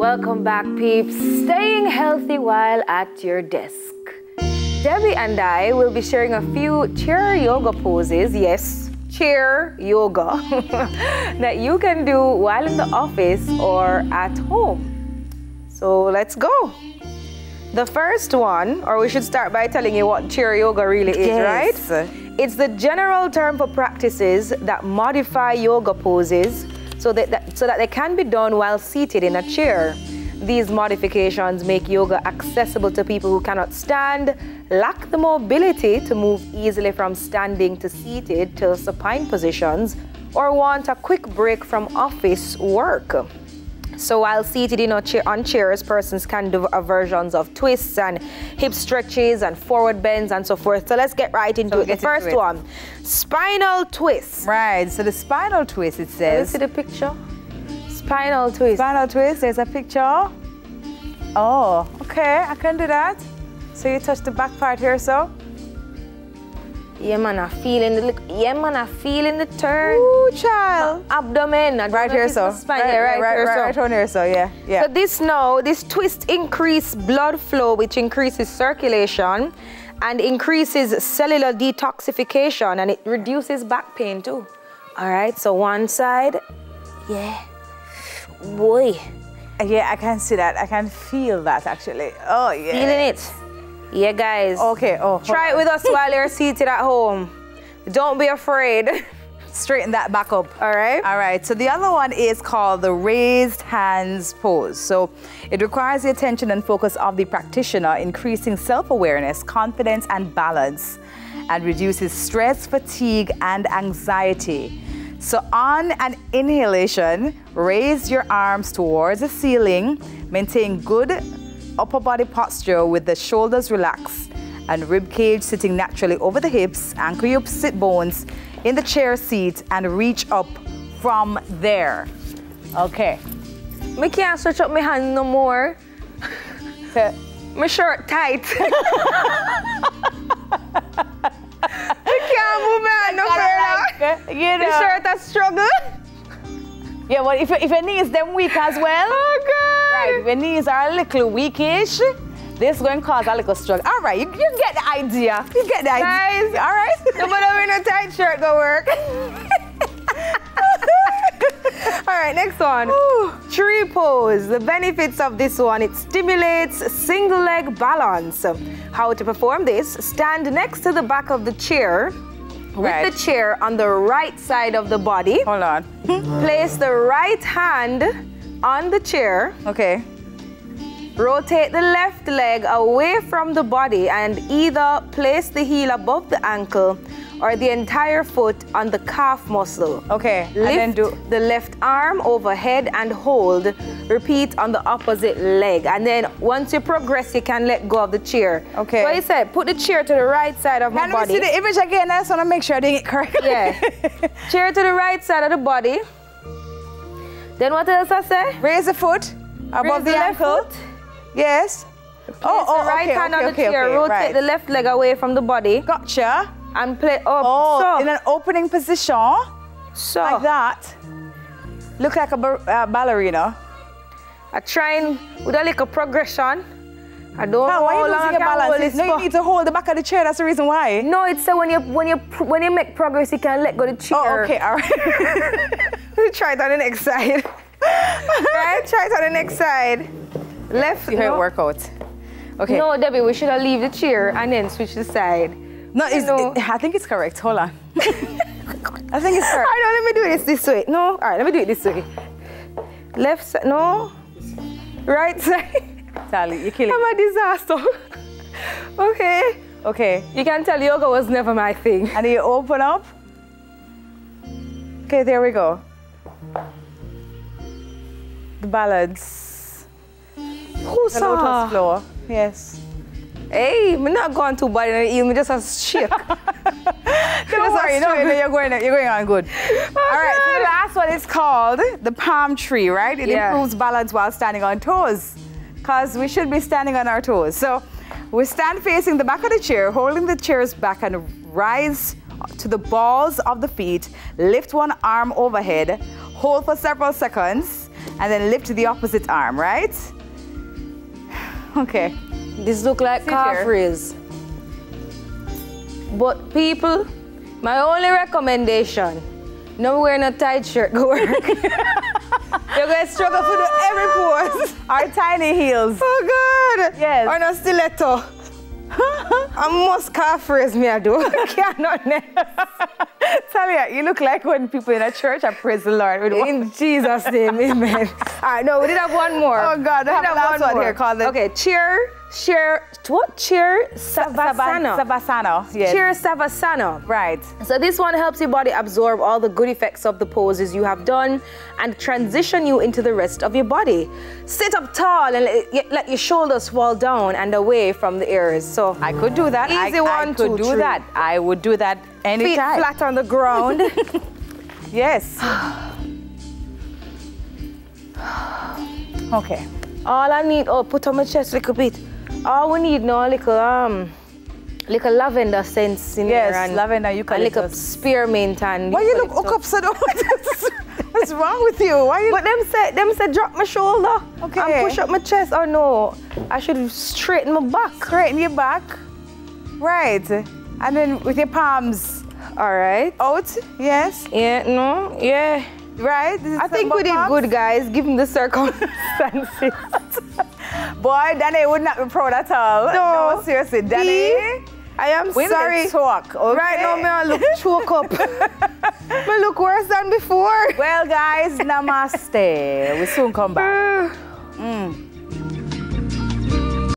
Welcome back, peeps. Staying healthy while at your desk. Debbie and I will be sharing a few chair yoga poses, yes, chair yoga, that you can do while in the office or at home. So let's go. The first one, or we should start by telling you what chair yoga really is, right? It's the general term for practices that modify yoga poses so that they can be done while seated in a chair. These modifications make yoga accessible to people who cannot stand, lack the mobility to move easily from standing to seated to supine positions, or want a quick break from office work. So while seated on chairs, persons can do versions of twists and hip stretches and forward bends and so forth. So let's get right into it. The first one, spinal twist. Right, so the spinal twist, it says. Let's see the picture. Spinal twist. Spinal twist, there's a picture. Oh, okay, I can do that. So you touch the back part here, so. Yeah, man, I'm feeling the turn. Ooh, child. Abdomen. Right here, so. Right on here, so, yeah. So this twist increases blood flow, which increases circulation and increases cellular detoxification, and it reduces back pain too. All right, so one side. Yeah. Boy. Yeah, I can see that. I can feel that, actually. Oh, yeah. Feeling it. Yeah, guys. Okay. Try it with us while you're seated at home. Don't be afraid. Straighten that back up. All right. All right. So the other one is called the raised hands pose. So it requires the attention and focus of the practitioner, increasing self-awareness, confidence, and balance, and reduces stress, fatigue, and anxiety. So on an inhalation, raise your arms towards the ceiling, maintain good upper body posture with the shoulders relaxed and rib cage sitting naturally over the hips. Anchor your sit bones in the chair seat and reach up from there. Okay. I can't stretch up my hand no more. Okay. My shirt tight. I can't move my hand no further. You know. The shirt a struggle. Yeah, well, if your knees them weak as well. Oh, God. Right, if your knees are a little weakish, this is going to cause a little struggle. All right, you get the idea. You get the idea. Guys, all right? No matter wearing a tight shirt go work. All right, next one. Ooh. Tree pose. The benefits of this one, it stimulates single leg balance. How to perform this? Stand next to the back of the chair. Right. With the chair on the right side of the body. Hold on. Place the right hand on the chair. Okay. Rotate the left leg away from the body and either place the heel above the ankle or the entire foot on the calf muscle. Okay. Lift and then do the left arm overhead and hold. Repeat on the opposite leg. And then once you progress, you can let go of the chair. Okay. So I said, put the chair to the right side of my body. Can we see the image again? I just want to make sure I'm doing it correctly. Yeah. Chair to the right side of the body. Then what else I say? Raise the foot above the ankle. Foot. Yes. Place the right hand on the chair. Rotate the left leg away from the body. Gotcha. And play up. So, in an opening position. So. Like that. Look like a ballerina. I trying with a little progression. I don't know how long I can hold this. No, you need to hold the back of the chair. That's the reason why. No, it's so when you make progress, you can let go of the chair. Oh, okay, all right. Try it on the next side. Right? Try it on the next side. Left. See how it work out. Okay. No, Debbie, we should have leave the chair and then switch the side. No, I think it's correct. Hold on. I think it's correct. All right, let me do this way. No, all right, let me do it this way. Left side, no. Right side. Sally, you're killing me. I'm a disaster. Okay. Okay. You can tell yoga was never my thing. And then you open up. Okay, there we go. The balance. Who's the lotus floor. Yes. Hey, I'm not going too bad in the heel, I'm just a shake. Don't worry, you're going on good. All right, so the last one is called the palm tree, right? It improves balance while standing on toes, because we should be standing on our toes. So we stand facing the back of the chair, holding the chair's back and rise to the balls of the feet. Lift one arm overhead, hold for several seconds, And then lift the opposite arm, right? Okay. This look like calf raise. But people, my only recommendation, no wearing a tight shirt go work. You're going to struggle to do every pose. Our tiny heels. Oh God. Yes. Or no stiletto. I must calf raise me, I do. Cannot Tell you, you look like when people in a church are praise the Lord. In Jesus' name, amen. All right, no, we did have one more. Oh God, we have one here called the... Okay, cheer, what? Cheer Savasana. Savasana, yes. Cheer Savasana. Right. So this one helps your body absorb all the good effects of the poses you have done and transition you into the rest of your body. Sit up tall and let your shoulders fall down and away from the ears. So I could do that. Easy one, I could do that. I would do that anytime. Feet flat on the ground. Yes. Okay. All I need, put on my chest a little bit. All we need now, little lavender scents in here. Yes, lavender, you can. And little spearmint and. Why you look hook up so what's wrong with you? Why you? But them say drop my shoulder. Okay. And push up my chest. Oh no, I should straighten my back. Straighten your back. Right. And then with your palms. All right. Out. Yes. Yeah. No. Yeah. Right. I think we did good, guys. Given the circumstances. Boy, Danny would not be proud at all. No, seriously, Danny. I am sorry. Talk, okay? Right now, I look choke up. I look worse than before. Well, guys, namaste. We soon come back.